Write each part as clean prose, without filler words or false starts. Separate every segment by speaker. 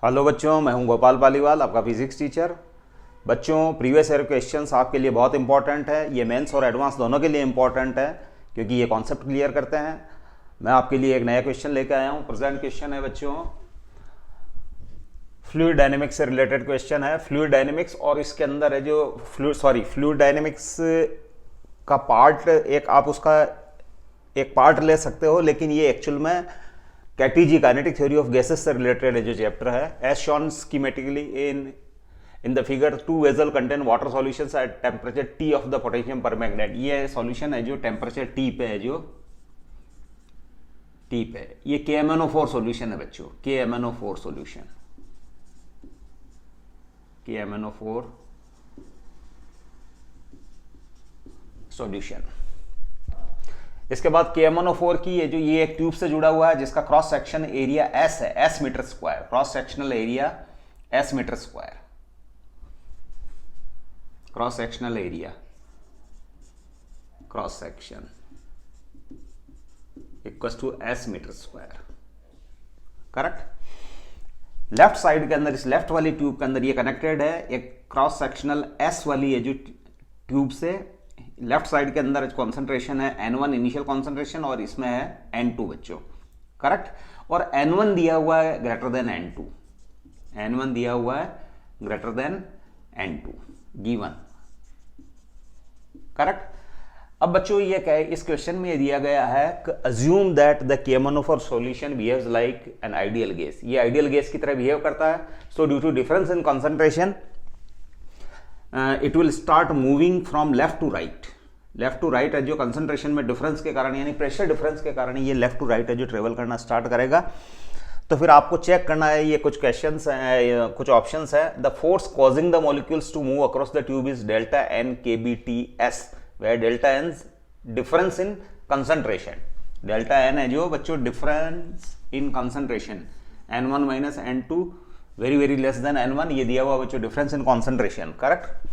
Speaker 1: Hello बच्चों, मैं हूं गोपाल पालीवाल, आपका फिजिक्स टीचर। बच्चों, प्रीवियस ईयर क्वेश्चंस आपके लिए बहुत इंपॉर्टेंट है। ये मेंस और एडवांस दोनों के लिए इंपॉर्टेंट है क्योंकि ये कॉन्सेप्ट क्लियर करते हैं। मैं आपके लिए एक नया क्वेश्चन लेकर आया हूं। प्रेजेंट क्वेश्चन है बच्चों फ्लूइड डायनेमिक्स से रिलेटेड क्वेश्चन है। फ्लूइड डायनेमिक्स और इसके अंदर है जो फ्लूइड डायनेमिक्स का पार्ट एक आप उसका एक पार्ट ले सकते हो, लेकिन ये एक्चुअल में KTG kinetic theory of gases से रिलेटेड है जो चैप्टर है। As shown schematically in the figure, two vessel contain water solutions at temperature T of the potassium permanganate. ये सॉल्यूशन है जो टेम्परेचर टी पे है, जो टी पे है। ये KMnO4 सॉल्यूशन है बच्चों, KMnO4 सॉल्यूशन, KMnO4 सॉल्यूशन। इसके बाद KMnO4 की ये एक ट्यूब से जुड़ा हुआ है जिसका क्रॉस सेक्शन एरिया S है, S metre square. Cross sectional area S metre square, cross sectional area, cross section equals to S metre square. Correct. Left side के अंदर, इस लेफ्ट वाली ट्यूब के अंदर ये कनेक्टेड है एक क्रॉस सेक्शनल S वाली है जो ट्यूब से। लेफ्ट साइड के अंदर कॉन्सेंट्रेशन है N1 इनिशियल कॉन्सेंट्रेशन और इसमें है N2 बच्चों। करेक्ट। और N1 दिया हुआ है ग्रेटर देन N2, N1 दिया हुआ है greater than N2 given. Correct. अब बच्चों ये क्या है, इस क्वेश्चन में दिया गया है assume that the KMnO4 solution behaves like an ideal gas. ये आइडियल गैस की तरह बिहेव करता है। So due to difference in concentration it will start moving from left to right. Left to right है जो कंसंट्रेशन में difference के कारण, यानी प्रेशर डिफरेंस के कारण ये लेफ्ट टू राइट है जो ट्रेवल करना स्टार्ट करेगा। तो फिर आपको चेक करना है, ये कुछ क्वेश्चंस हैं, कुछ ऑप्शंस है। The force causing the molecules to move across the tube is delta N kBTS, where delta N difference in concentration. Delta N है जो बच्चों difference in concentration, N1 minus N2 very very less than N1, ये दिया हुआ बच्चों difference in concentration. Correct.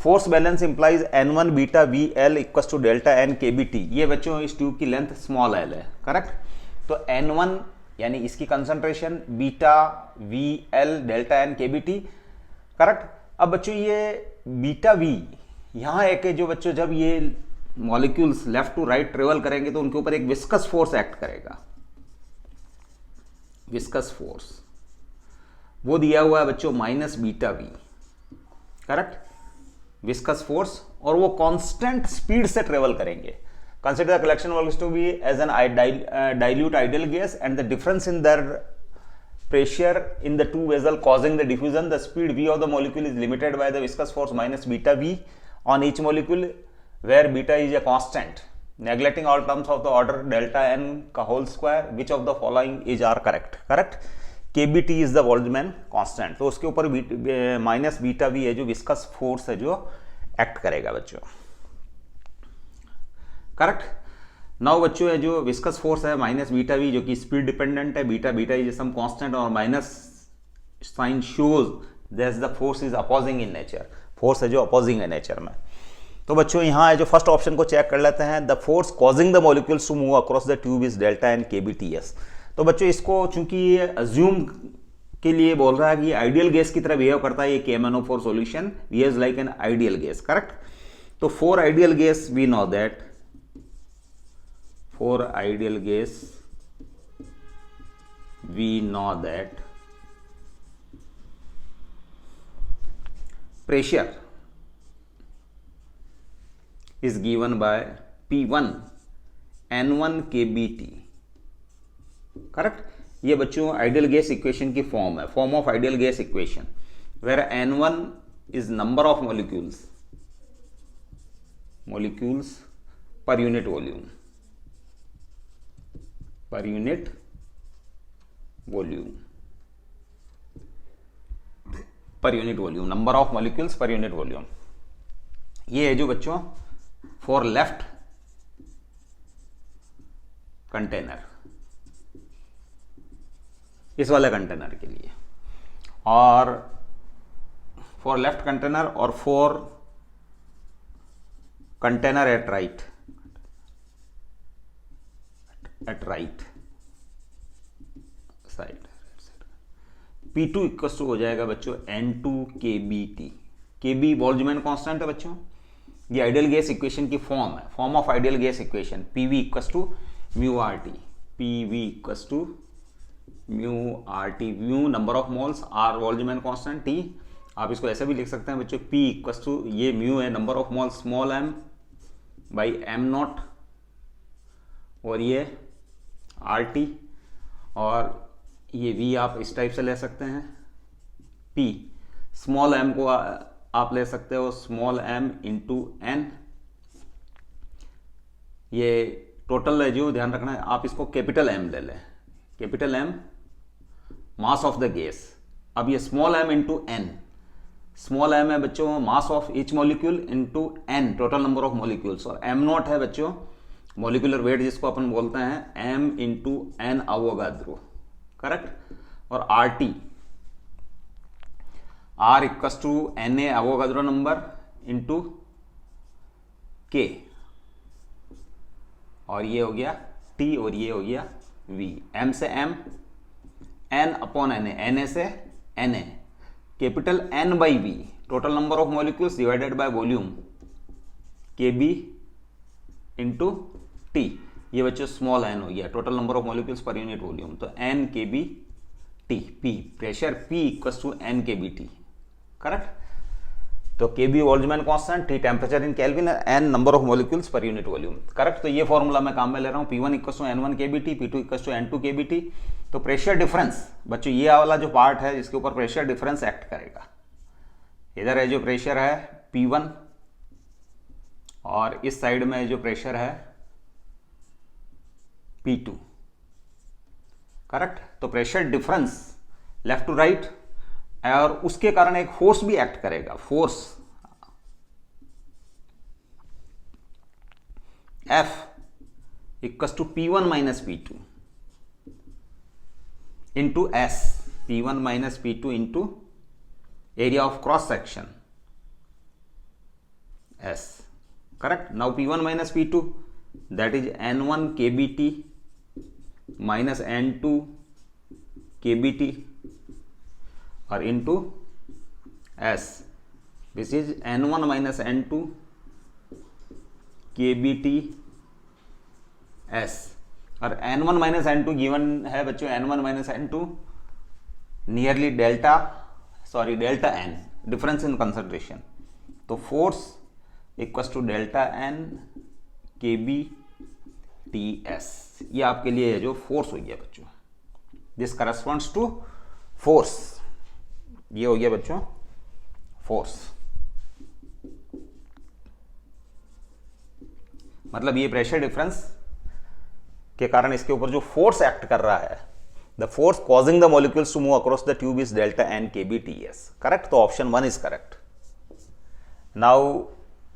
Speaker 1: Force balance implies N1 beta VL equal to delta N kBT। ये बच्चों इस ट्यूब की लेंथ स्मॉल l है। करेक्ट। तो N1 यानी इसकी concentration, beta VL delta N kBT। Correct. अब बच्चों ये बीटा V यहां एक है जो बच्चों जब ये molecules left to right travel करेंगे तो उनके ऊपर एक विस्कस फोर्स एक्ट करेगा। विस्कस फोर्स वो दिया हुआ है बच्चों minus beta V। Correct. Viscous force, और वो कांस्टेंट स्पीड से ट्रेवल करेंगे। Consider the collection volumes to be as an dilute ideal gas and the difference in their pressure in the two vessels causing the diffusion. The speed V of the molecule is limited by the viscous force minus beta V on each molecule, where beta is a constant. Neglecting all terms of the order delta N का whole square, which of the following is are correct? Correct. KBT is the Boltzmann constant. तो उसके ऊपर minus beta we है जो viscous force है जो act करेगा बच्चों। करेक्ट। नाउ बच्चों है जो विस्कस फोर्स है माइनस बीटा वी जो कि स्पीड डिपेंडेंट है, beta beta is some constant, और minus sign shows that the force is opposing in nature. Force है जो अपोजिंग है नेचर में। तो बच्चों यहाँ है जो फर्स्ट ऑप्शन को चेक कर लेते हैं। The force causing the molecules to move across the tube is delta N kBTS। तो बच्चों इसको चूंकि ये अज्यूम के लिए बोल रहा है कि आइडियल गैस की तरह बिहेव करता है, ये KMnO4 solution behaves like an ideal gas. Correct. तो for ideal gas we know that, for ideal gas we know that pressure is given by P1 N1 kBT। Correct. ये बच्चों ideal gas equation की form है, form of ideal gas equation, where N1 is number of molecules per unit volume, per unit volume, per unit volume, number of molecules per unit volume. ये है जो बच्चों for left container, इस वाले container के लिए, और फॉर लेफ्ट कंटेनर और for container at right, side, P2 equal to हो जाएगा बच्चों N2 KBT। KB Boltzmann constant है बच्चों, ये आइडियल गैस इक्वेशन की फॉर्म है, form of ideal gas equation. PV equal to mu RT, PV equal to mu RT, mu number of moles, R Boltzmann constant, T आप इसको ऐसे भी लिख सकते हैं बच्चों, P इक्वल टू ये म्यू है number of moles small m by m not, और ये RT, और ये V आप इस टाइप से ले सकते हैं। P स्मॉल m को आप ले सकते हो स्मॉल m इंटू n, ये टोटल है जो ध्यान रखना है, आप इसको कैपिटल M ले लें, capital M mass of the gas. अब ये small m into n, small m है बच्चों mass of each molecule into n total number of molecules, और m नॉट है बच्चों मॉलिक्यूलर वेट जिसको अपन बोलते हैं m into n Avogadro, correct. और RT, R equals to Na Avogadro number into K, और ये हो गया T और ये हो गया V। M से M, N upon Na, Na से Na, capital N by V total number of molecules divided by volume KB into T, ये बच्चों स्मॉल n हो गया total number of molecules per unit volume, तो n KB T, P pressure P equals to n KB T, correct. तो KB Boltzmann constant, T temperature in kelvin, n number of molecules per unit volume, correct. तो ये formula मैं काम में ले रहा हूँ, P1 equals to N1 KBT, P2 equals to N2 KBT। तो प्रेशर डिफरेंस बच्चों ये वाला जो पार्ट है जिसके ऊपर प्रेशर डिफरेंस एक्ट करेगा, इधर है जो प्रेशर है P1 और इस साइड में जो प्रेशर है P2, करेक्ट। तो pressure difference left to right, और उसके कारण एक फोर्स भी एक्ट करेगा, force F equal to P1 minus P2 into S, P1 minus P2 into area of cross section S, correct. Now P1 minus P2 that is N1 KBT minus N2 KBT और into S which is N1 minus N2 KBT S, और N1 minus N2 given है बच्चों, N1 minus N2 nearly delta N, difference in concentration. तो force equals to delta N KBTS, ये आपके लिए जो force हो गया बच्चों, दिस करस्पॉन्ड्स टू फोर्स, ये हो गया बच्चों फोर्स। मतलब ये प्रेशर डिफरेंस के कारण इसके ऊपर जो फोर्स एक्ट कर रहा है, the force causing the molecules to move across the tube is delta N KBTS, correct. तो option 1 is correct. Now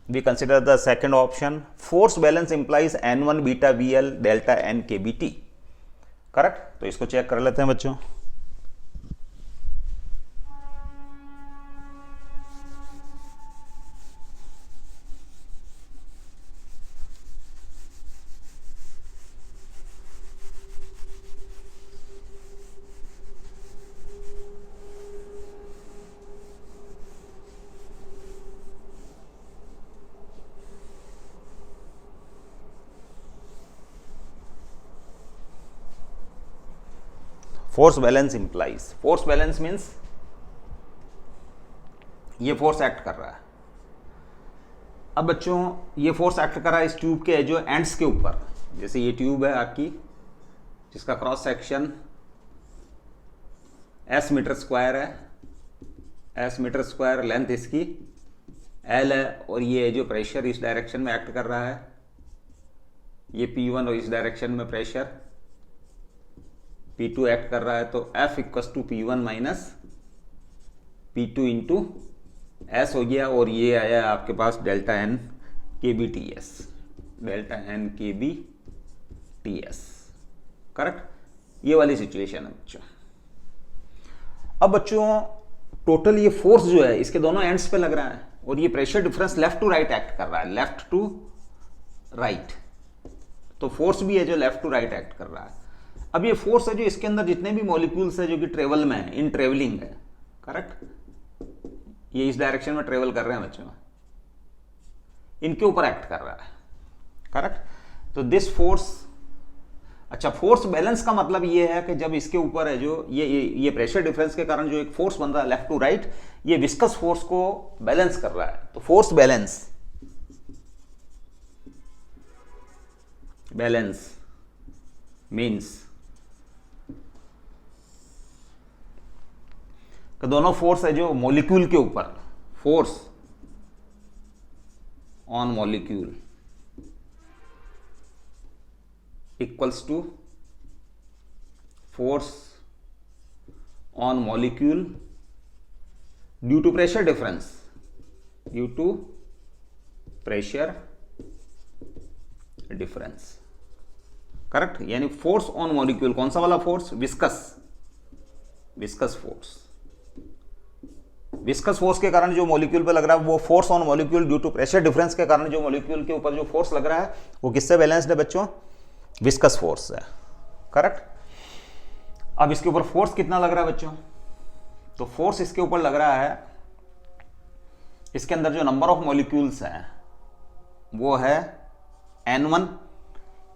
Speaker 1: we consider the second option, force balance implies N1 beta VL delta N KBT, correct. तो इसको check कर लेते हैं बच्चों। Force balance implies, force balance means ये force act कर रहा है। अब बच्चों ये फोर्स एक्ट कर रहा है इस ट्यूब के जो एंड्स के ऊपर, जैसे ये ट्यूब है आपकी जिसका cross section S metre square है, S मीटर स्क्वायर लेंथ इसकी L है, और ये जो प्रेशर इस डायरेक्शन में एक्ट कर रहा है ये P1, और इस डायरेक्शन में प्रेशर P2 एक्ट कर रहा है। तो F equals to P1 minus P2 into S हो गया, और ये आया आपके पास delta N KBTS, delta N KBTS, correct. ये वाली सिचुएशन है बच्चों। अब बच्चों टोटल ये फोर्स जो है इसके दोनों एंड्स पे लग रहा है, और ये pressure difference left to right act कर रहा है, लेफ्ट टू राइट। तो फोर्स भी है जो लेफ्ट टू राइट एक्ट कर रहा है। अब ये फोर्स है जो इसके अंदर जितने भी मॉलिक्यूल्स है जो कि ट्रेवल में है, इन ट्रेवलिंग है, करेक्ट, ये इस डायरेक्शन में ट्रेवल कर रहे हैं बच्चों, इनके ऊपर एक्ट कर रहा है, करेक्ट। तो दिस फोर्स, अच्छा फोर्स बैलेंस का मतलब ये है कि जब इसके ऊपर है जो ये प्रेशर डिफरेंस के कारण जो एक फोर्स बन रहा है लेफ्ट टू राइट, ये विस्कस फोर्स को बैलेंस कर रहा है। तो फोर्स बैलेंस मीन्स कि दोनों फोर्स है जो मॉलिक्यूल के ऊपर, force on molecule equals to force on molecule due to pressure difference, due to pressure difference, correct. यानी फोर्स ऑन मॉलिक्यूल कौन सा वाला force, viscous force. Viscous force के कारण जो मॉलिक्यूल पे लग रहा है वो force on molecule due to pressure difference के कारण जो मॉलिक्यूल के ऊपर जो फोर्स लग रहा है वो किससे बैलेंस्ड है बच्चों, विस्कस फोर्स है, करेक्ट। अब इसके ऊपर फोर्स कितना लग रहा है बच्चों, तो फोर्स इसके ऊपर लग रहा है, इसके अंदर जो नंबर ऑफ मॉलिक्यूल्स हैं वो है n1,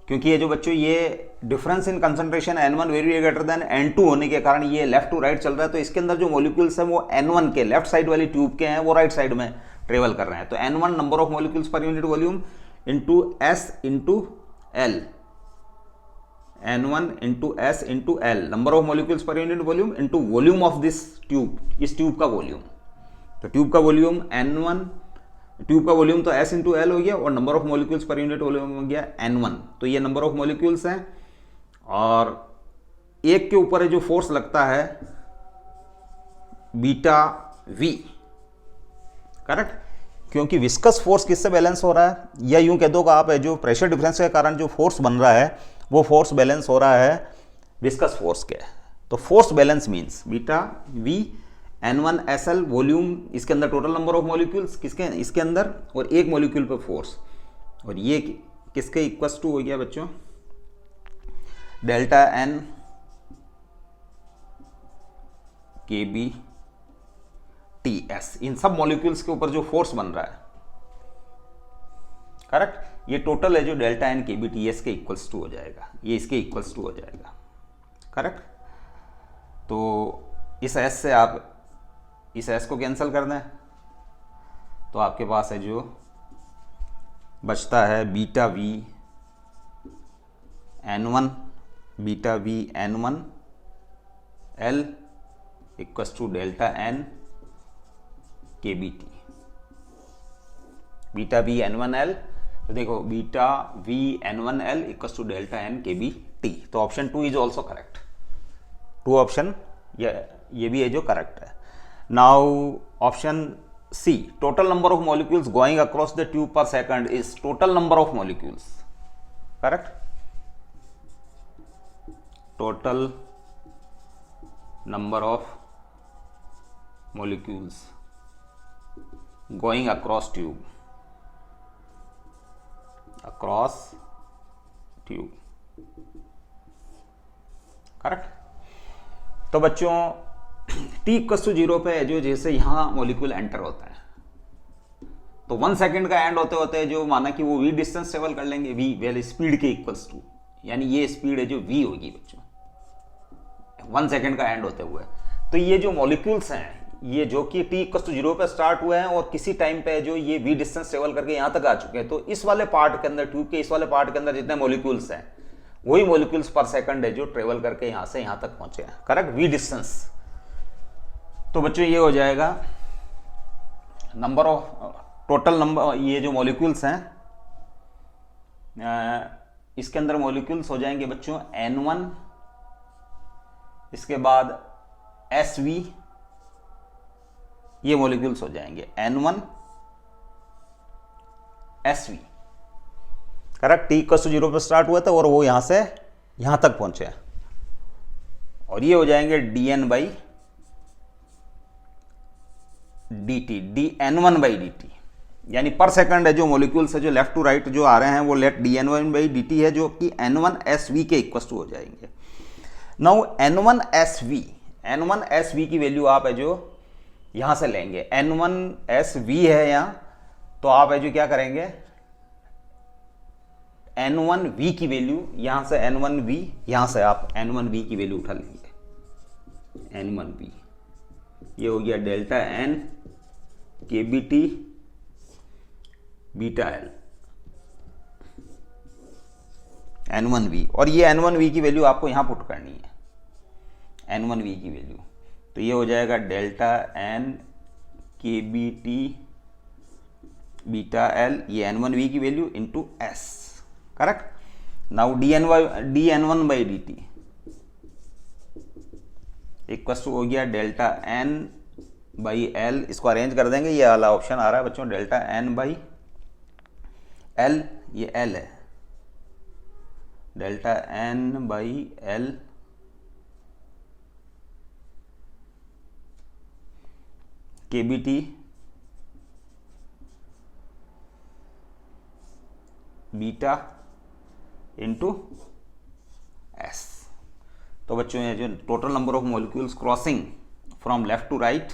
Speaker 1: क्योंकि ये जो बच्चों ये difference in concentration n1 very greater than n2 होने के कारण ये लेफ्ट टू राइट चल रहा है। तो इसके अंदर जो मॉलिक्यूल्स हैं वो n1 के लेफ्ट साइड वाली ट्यूब के हैं, वो राइट साइड में ट्रेवल कर रहे हैं। तो n1 number of molecules per unit volume into s into L, n1 into s into L, number of molecules per unit volume into volume of this tube, इस tube का volume. तो tube का volume n1, tube का volume तो s into L हो गया और number of molecules per unit volume हो गया n1। तो ये नंबर ऑफ मॉलिक्यूल्स हैं और एक के ऊपर जो फोर्स लगता है बीटा v, करेक्ट, क्योंकि विस्कस फोर्स किससे बैलेंस हो रहा है, या यूं कह दो कि आप है जो प्रेशर डिफरेंस के कारण जो फोर्स बन रहा है वो फोर्स बैलेंस हो रहा है विस्कस फोर्स के। तो force balance means beta v n1 SL volume, इसके अंदर टोटल नंबर ऑफ मॉलिक्यूल्स किसके, इसके अंदर, और एक मॉलिक्यूल पे फोर्स, और ये किसके इक्वल्स टू हो गया बच्चों, डेल्टा n KB TS, इन सब मॉलिक्यूल्स के ऊपर जो फोर्स बन रहा है, करेक्ट, ये टोटल है जो डेल्टा n KB TS के इक्वल्स टू हो जाएगा, ये इसके इक्वल्स टू हो जाएगा, करेक्ट। तो इस s से आप इस s को कैंसिल कर दें तो आपके पास है जो बचता है beta v n1 beta v n1 l equals to delta n kbt, beta v n1 l। तो देखो beta v n1 l equals to delta n kbt। तो option 2 is also correct, 2 option ये भी है जो करेक्ट है। Now option C, total number of molecules going across the tube per second is total number of molecules, correct, total number of molecules going across tube, across tube, correct. तो बच्चों t equal to 0 पे जो जैसे यहां molecule enter होता है तो 1 second का एंड होते होते जो माना कि वो v डिस्टेंस ट्रेवल कर लेंगे, v वेल स्पीड के इक्वल्स टू, यानी ये स्पीड है जो v होगी बच्चों 1 सेकंड का एंड होते हुए। तो ये जो मॉलिक्यूल्स हैं ये जो कि t इक्वल टू 0 पे स्टार्ट हुए हैं और किसी टाइम पे जो ये v डिस्टेंस ट्रेवल करके यहां तक आ चुके हैं, तो इस वाले पार्ट के अंदर, ट्यूब के इस वाले पार्ट के अंदर जितने मॉलिक्यूल्स हैं वही मॉलिक्यूल्स पर सेकंड है जो ट्रेवल करके यहां से यहां तक पहुंचे हैं, करेक्ट, v डिस्टेंस। तो बच्चों ये हो जाएगा नंबर ऑफ टोटल नंबर, ये जो मॉलिक्यूल्स हैं इसके अंदर मॉलिक्यूल्स हो जाएंगे बच्चों n1, इसके बाद SV, ये मॉलिक्यूल्स हो जाएंगे n1 SV, correct. t equal to 0 पर स्टार्ट हुआ था और वो यहां से यहां तक पहुंचे और ये हो जाएंगे dn by dt, dn1 by dt, यानी पर सेकंड है जो मॉलिक्यूल्स है जो लेफ्ट टू राइट जो आ रहे हैं वो लेट dn1 बाई dt है जो कि n1 SV के इक्वल टू हो जाएंगे। नाउ N1SV, N1SV की वैल्यू आप है जो यहां से लेंगे, N1SV है यहां, तो आप है जो क्या करेंगे, N1V की वैल्यू यहां से N1V, यहां से आप N1V की वैल्यू उठा लेंगे, N1V ये हो गया delta N KBT beta L N1V, और ये N1V की वैल्यू आपको यहां पुट करनी है, N1V की वैल्यू, तो ये हो जाएगा delta N KBT beta L, ये N1V की value into S, correct. Now dN1 by dt equal to हो गया डेल्टा N बाई L, इसको अरेंज कर देंगे, ये वाला ऑप्शन आ रहा है बच्चों, डेल्टा N बाई L, ये L है, delta N by L KBT beta into S। तो बच्चों ये जो total number of molecules crossing from left to right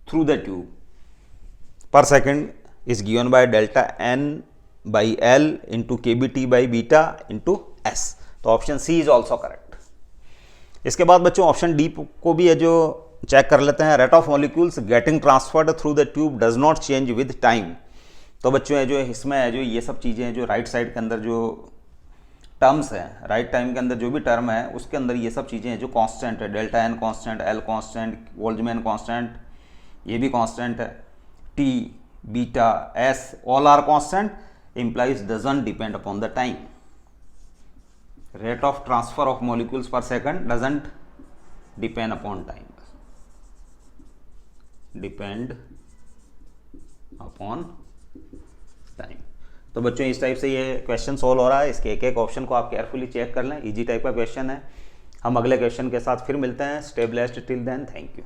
Speaker 1: through the tube पर second is given by delta N by L into KBT by beta into S। तो option c is also correct. इसके बाद बच्चों option D को भी है जो check कर लेते हैं, rate of molecules getting transferred through the tube does not change with time. तो बच्चों है जो इसमें है जो ये सब चीज़ें हैं जो राइट साइड के अंदर जो टर्म्स हैं, राइट टाइम के अंदर जो भी टर्म है उसके अंदर ये सब चीज़ें हैं जो कांस्टेंट है, delta N constant, L constant, Boltzmann constant ये भी कांस्टेंट है, T beta S all are constant, implies doesn't depend upon the time. Rate of transfer of molecules per second doesn't depend upon time, depend upon time। तो बच्चों इस type से ये question solve हो रहा है, इसके एक एक ऑप्शन को आप केयरफुली चेक कर लें, इजी टाइप का क्वेश्चन है। हम अगले क्वेश्चन के साथ फिर मिलते हैं। Stay blessed till then, thank you.